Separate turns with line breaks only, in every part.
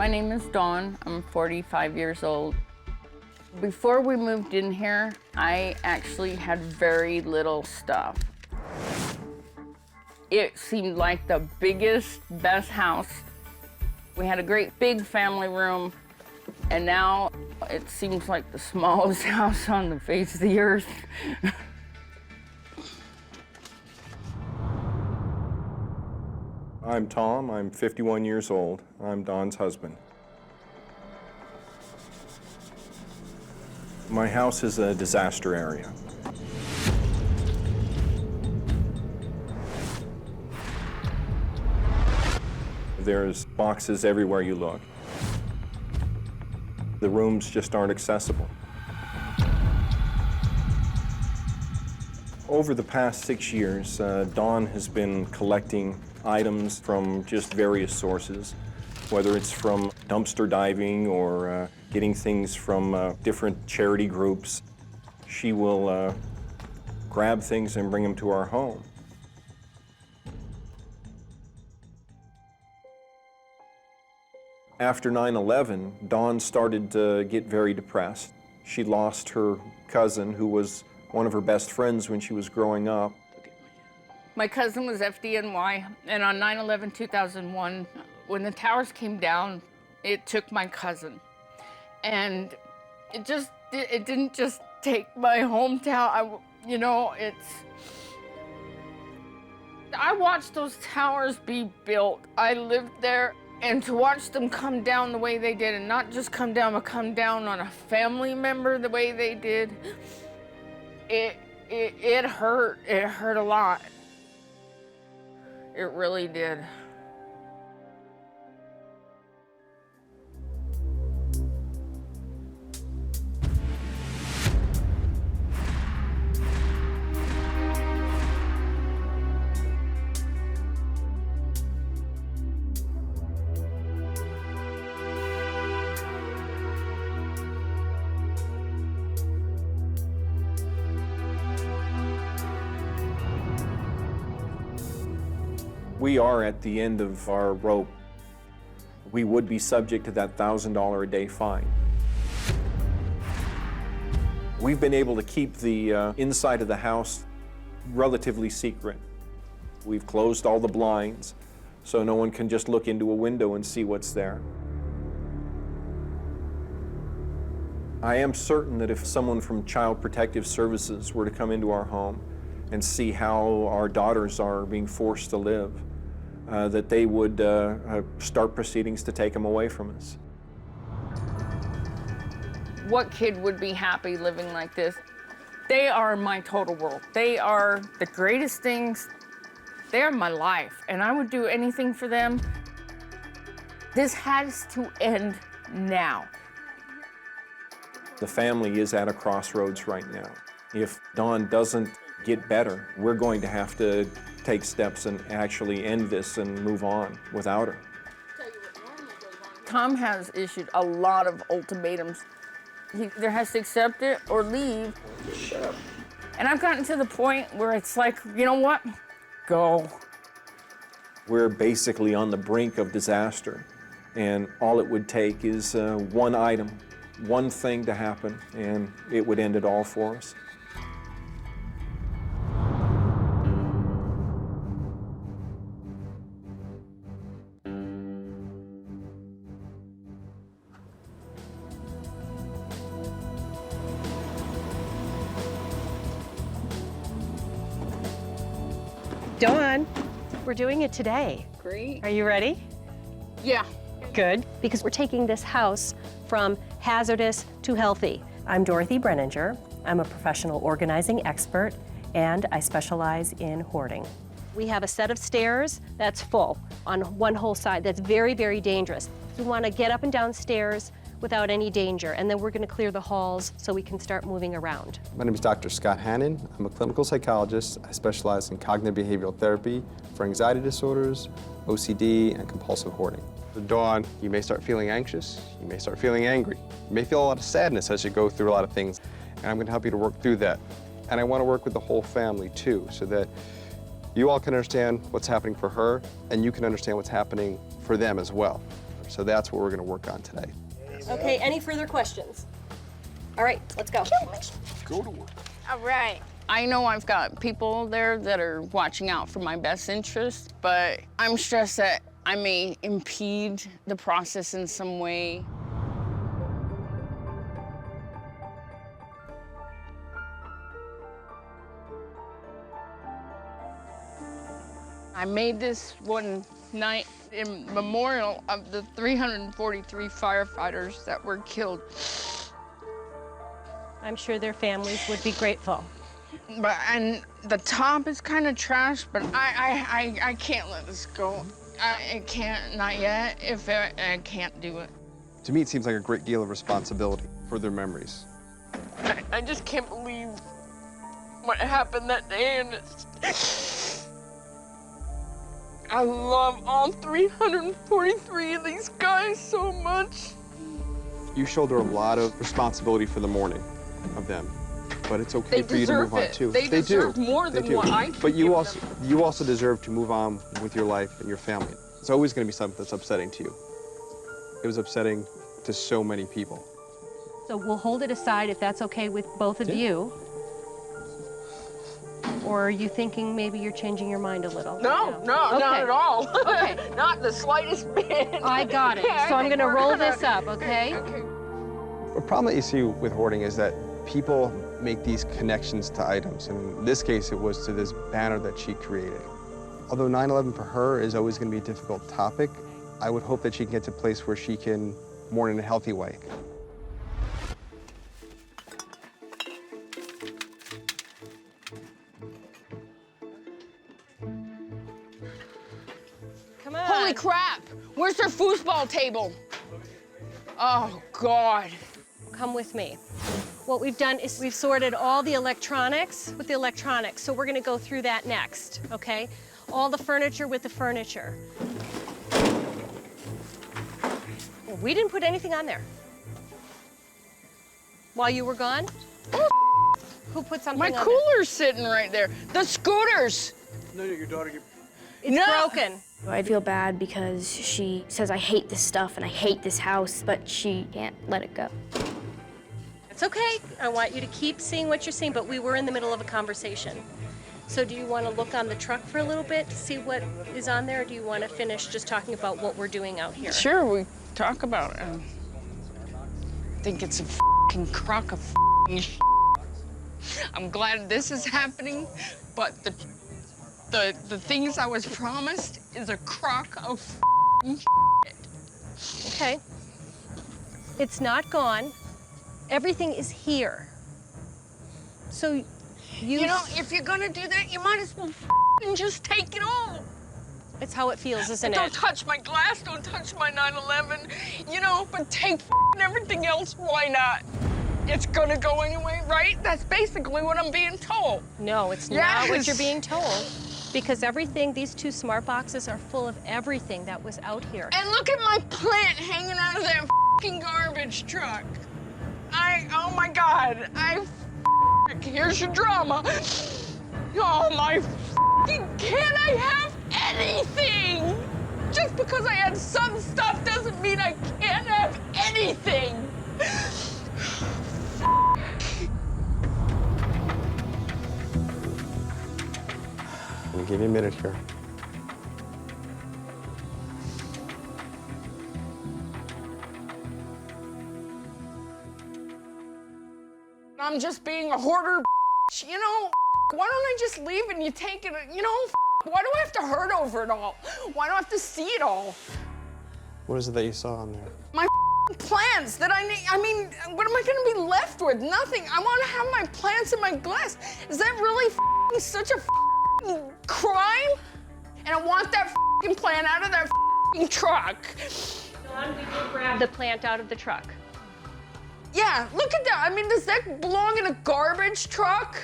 My name is Dawn. I'm 45 years old. Before we moved in here, I actually had very little stuff. It seemed like the biggest, best house. We had a great big family room, and now it seems like the smallest house on the face of the earth.
I'm Tom. I'm 51 years old. I'm Dawn's husband. My house is a disaster area. There's boxes everywhere you look. The rooms just aren't accessible. Over the past 6 years, Dawn has been collecting items from just various sources, whether it's from dumpster diving or getting things from different charity groups. She will grab things and bring them to our home. After 9/11, Dawn started to get very depressed. She lost her cousin, who was one of her best friends when she was growing up.
My cousin was FDNY, and on 9/11/2001, when the towers came down, it took my cousin. And it didn't just take my hometown. I watched those towers be built. I lived there, and to watch them come down the way they did, and not just come down, but come down on a family member the way they did, it hurt. It hurt a lot. It really did.
We are at the end of our rope. We would be subject to that $1,000 a day fine. We've been able to keep the inside of the house relatively secret. We've closed all the blinds, so no one can just look into a window and see what's there. I am certain that if someone from Child Protective Services were to come into our home and see how our daughters are being forced to live, that they would start proceedings to take them away from us.
What kid would be happy living like this? They are my total world. They are the greatest things. They are my life, and I would do anything for them. This has to end now.
The family is at a crossroads right now. If Dawn doesn't get better, we're going to have to take steps and actually end this and move on without her.
Tom has issued a lot of ultimatums. He either has to accept it or leave.
Shut up.
And I've gotten to the point where it's like, you know what? Go.
We're basically on the brink of disaster, and all it would take is one item, one thing to happen, and it would end it all for us.
Dawn, we're doing it today.
Great.
Are you ready?
Yeah.
Good. Because we're taking this house from hazardous to healthy. I'm Dorothy Brenninger. I'm a professional organizing expert, and I specialize in hoarding. We have a set of stairs that's full on one whole side that's very, very dangerous. We want to get up and down stairs without any danger, and then we're going to clear the halls so we can start moving around.
My name is Dr. Scott Hannon. I'm a clinical psychologist. I specialize in cognitive behavioral therapy for anxiety disorders, OCD, and compulsive hoarding. At dawn, you may start feeling anxious, you may start feeling angry, you may feel a lot of sadness as you go through a lot of things, and I'm going to help you to work through that. And I want to work with the whole family too, so that you all can understand what's happening for her, and you can understand what's happening for them as well. So that's what we're going to work on today.
Okay, any further questions? All right, let's go.
Go to work.
All right. I know I've got people there that are watching out for my best interest, but I'm stressed that I may impede the process in some way. I made this one night in memorial of the 343 firefighters that were killed.
I'm sure their families would be grateful.
And the top is kind of trash, but I can't let this go. I can't, not yet, if I can't do it.
To me, it seems like a great deal of responsibility for their memories.
I just can't believe what happened that day, and it's... I love all 343 of these guys so much.
You shoulder a lot of responsibility for the mourning of them, but it's okay for you to move on too.
They deserve more than what I can
But you
give
also deserve to move on with your life and your family. It's always going to be something that's upsetting to you. It was upsetting to so many people.
So we'll hold it aside if that's okay with both of you. Or are you thinking maybe you're changing your mind a little?
No, not at all.
Okay.
Not the slightest bit.
I got it. So I'm gonna roll this up, okay?
Okay.
The problem that you see with hoarding is that people make these connections to items, and in this case, it was to this banner that she created. Although 9/11 for her is always going to be a difficult topic, I would hope that she can get to a place where she can mourn in a healthy way.
Come on.
Holy crap! Where's their foosball table? Oh, God.
Come with me. What we've done is we've sorted all the electronics with the electronics, so we're gonna go through that next, okay? All the furniture with the furniture. We didn't put anything on there. While you were gone? Who put something
My
on there?
cooler's sitting right there. The scooters.
No, your daughter.
It's
No.
broken.
I feel bad because she says I hate this stuff and I hate this house, but she can't let it go.
It's okay. I want you to keep seeing what you're seeing, but we were in the middle of a conversation. So do you want to look on the truck for a little bit to see what is on there, or do you want to finish just talking about what we're doing out here?
Sure, we talk about it. I think it's a f***ing crock of f***ing shit. I'm glad this is happening, but the things I was promised is a crock of f***ing shit.
Okay. It's not gone. Everything is here. So
You know, if you're gonna do that, you might as well f***ing just take it all.
It's how it feels, isn't
Don't
it?
touch my glass, don't touch my 9/11, you know, but take f***ing everything else, why not? It's gonna go anyway, right? That's basically what I'm being told.
No, it's not what
Yes.
you're being told. Because everything, these two smart boxes are full of everything that was out here.
And look at my plant hanging out of that f***ing garbage truck. Oh my God, here's your drama. Oh my f***ing, can't I have anything? Just because I had some stuff doesn't mean I can't have anything.
Let me give you a minute here.
I'm just being a hoarder, you know? Why don't I just leave and you take it, you know? Why do I have to hurt over it all? Why do I have to see it all?
What is it that you saw on there?
My plants that I need, I mean, what am I gonna be left with? Nothing. I wanna have my plants in my glass. Is that really such a crime? And I want that plant out of that truck.
Dawn, we did grab the plant out of the truck.
Yeah, look at that. I mean, does that belong in a garbage truck?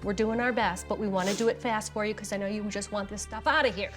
We're doing our best, but we want to do it fast for you because I know you just want this stuff out of here.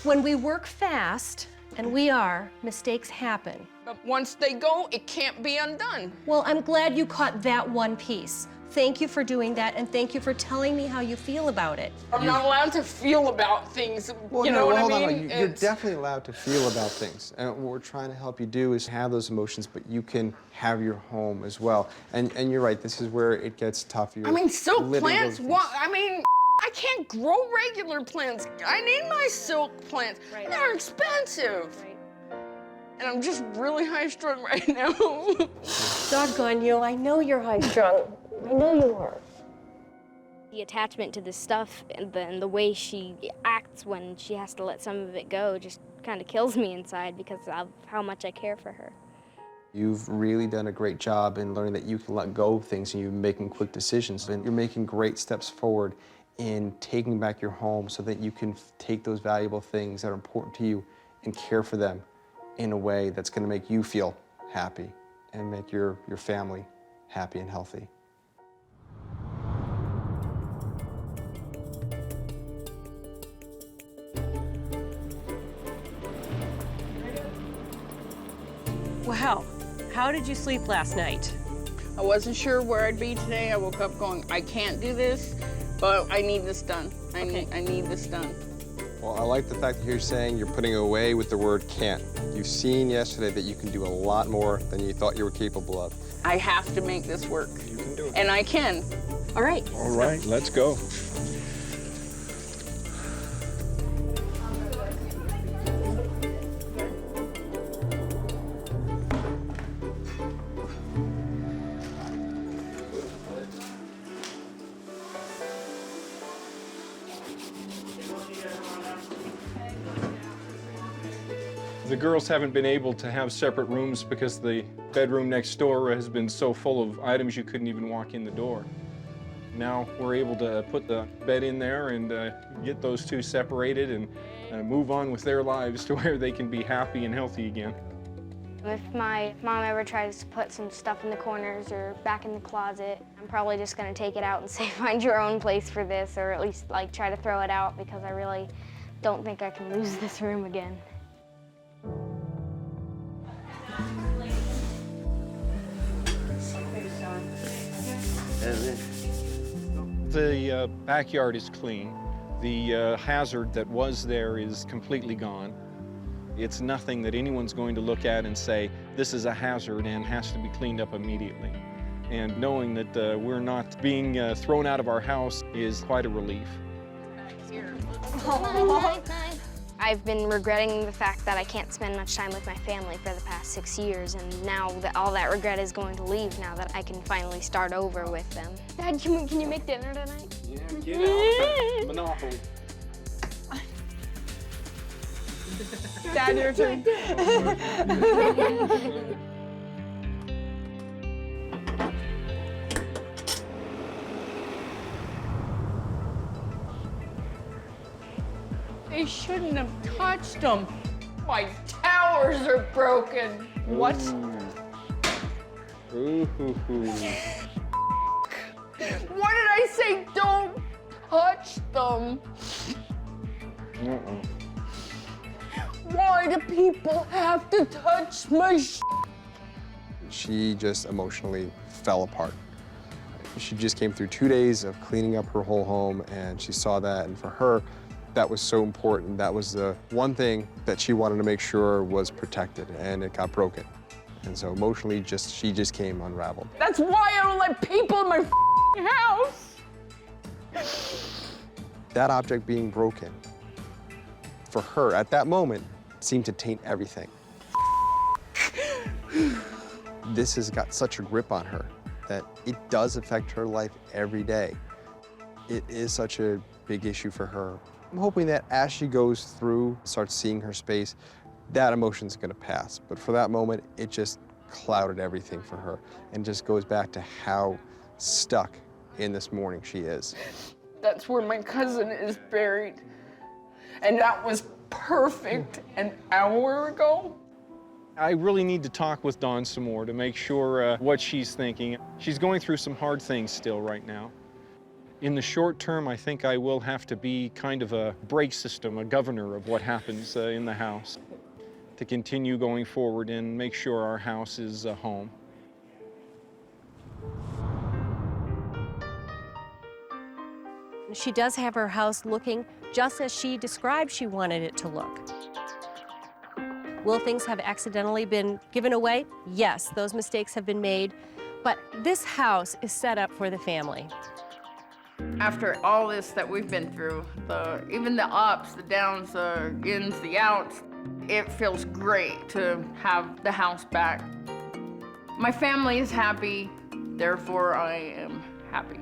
When we work fast, and we are, mistakes happen.
But once they go, it can't be undone.
Well, I'm glad you caught that one piece. Thank you for doing that, and thank you for telling me how you feel about it.
I'm not allowed to feel about things.
Well,
You know what I
hold on,
mean?
You're definitely allowed to feel about things. And what we're trying to help you do is have those emotions, but you can have your home as well. And you're right, this is where it gets tough.
I mean, silk
living
plants,
those
what?
things.
I mean, I can't grow regular plants. I need my silk plants.
Right.
They're expensive.
Right.
And I'm just really high strung right now.
Doggone you, I know you're high-strung. I know you are.
The attachment to this stuff and the way she acts when she has to let some of it go just kind of kills me inside because of how much I care for her.
You've really done a great job in learning that you can let go of things and you're making quick decisions. And you're making great steps forward in taking back your home so that you can take those valuable things that are important to you and care for them in a way that's going to make you feel happy and make your family happy and healthy.
Wow, how did you sleep last night?
I wasn't sure where I'd be today. I woke up going, I can't do this, but I need this done. I need this done.
Well, I like the fact that you're saying you're putting away with the word can't. You've seen yesterday that you can do a lot more than you thought you were capable of.
I have to make this work.
You can do it.
And I can.
All right.
All right, let's go. The girls haven't been able to have separate rooms because the bedroom next door has been so full of items you couldn't even walk in the door. Now we're able to put the bed in there and get those two separated and move on with their lives to where they can be happy and healthy again.
If my mom ever tries to put some stuff in the corners or back in the closet, I'm probably just gonna take it out and say, find your own place for this, or at least like try to throw it out because I really don't think I can lose this room again.
The backyard is clean. The hazard that was there is completely gone. It's nothing that anyone's going to look at and say, this is a hazard and has to be cleaned up immediately. And knowing that we're not being thrown out of our house is quite a relief.
I've been regretting the fact that I can't spend much time with my family for the past 6 years, and now that all that regret is going to leave now that I can finally start over with them. Dad, can you make dinner tonight?
Yeah, get out. Monopoly.
Dad, your turn. They shouldn't have touched them. My towers are broken. What?
Ooh.
What did I say? Don't touch them. Why do people have to touch my
She just emotionally fell apart. She just came through 2 days of cleaning up her whole home, and she saw that, and for her, that was so important. That was the one thing that she wanted to make sure was protected, and it got broken. And so emotionally, she just came unraveled.
That's why I don't let people in my house.
That object being broken, for her, at that moment, seemed to taint everything. This has got such a grip on her that it does affect her life every day. It is such a big issue for her. I'm hoping that as she goes through, starts seeing her space, that emotion's gonna pass. But for that moment, it just clouded everything for her and just goes back to how stuck in this mourning she is.
That's where my cousin is buried. And that was perfect an hour ago.
I really need to talk with Dawn some more to make sure what she's thinking. She's going through some hard things still right now. In the short term, I think I will have to be kind of a brake system, a governor of what happens in the house to continue going forward and make sure our house is a home.
She does have her house looking just as she described she wanted it to look. Will things have accidentally been given away? Yes, those mistakes have been made, but this house is set up for the family.
After all this that we've been through, even the ups, the downs, the ins, the outs, it feels great to have the house back. My family is happy, therefore I am happy.